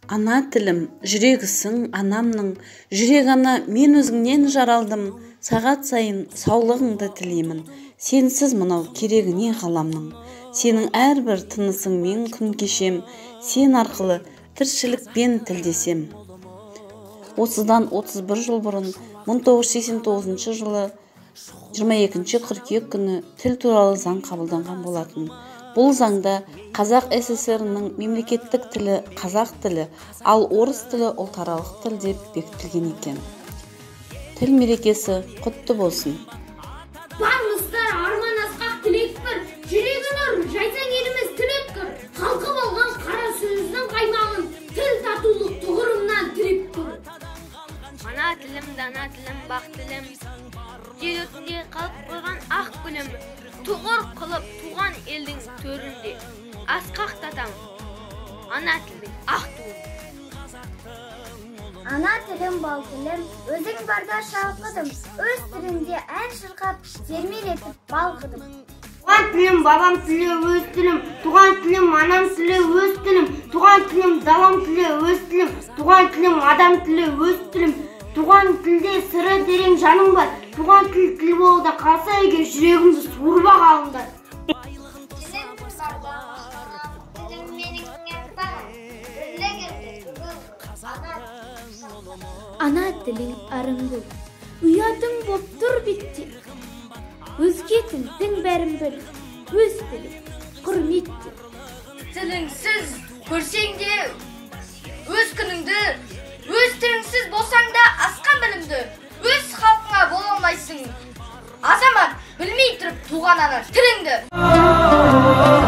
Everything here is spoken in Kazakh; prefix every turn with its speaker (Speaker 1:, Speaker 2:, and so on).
Speaker 1: Ана тілім, жүрегісің анамның, жүрек ана мен өзіңнен жаралдым, сағат сайын саулығыңды тілеймін, сенсіз мынау керегіне ғаламның. Сенің әрбір тынысың мен күн кешем, сен арқылы тіршілікпен тілдесем. Осыдан 31 жыл бұрын, 1989 жылы 22 қыркүйек күні тіл туралы заң қабылданған болатын. Бұл заңда Қазақ СССР-ның мемлекеттік тілі қазақ тілі, ал орыс тілі ұлтаралық тіл деп бекітілген екен. Тіл мерекесі құтты болсын.
Speaker 2: Барымыздар арман асқақ тілек бір, жүрегі нұр, жайсаң еліміз тіл өткір. Халқы болған қара сөздің қаймағын, тіл татулық тұғырымнан тіреп тұр.
Speaker 3: Ана тілім, дана тілім, бақ тілім, жер өтінде қалып қойған ақ гүлім, тұғыр қылып туған елдің төрінде, асқақтатам ана тілдің ақ туын.
Speaker 4: Ана тілім, бал тілім, өзің барда шалқыдым, өз тілінде ән шырқап, сермелетіп балқыдым.
Speaker 5: Туған тілім, бабам тілі, өз тілім, туған тілім, анам тілі, өз тілім, туған тілім, далам тілі, өз тілім, туған тілім, адам тілі, өз тілім, туған тілде сыры терең жаным бар, туған тіл болуда қалса егер жүрегімді суырбақ алыңдар.
Speaker 6: Ана тілің арыңгүл, ұятың боп тұр бетте. Өзге тілдің бәрін біл, өз тілің құрметте.
Speaker 3: Тіліңсіз көрсең де өз күніңді, өз тіліңсіз болсаң да асқан білімді, өз халқыңа бола алмайсың. Азамат білмей тұрып туған ана тіліңді.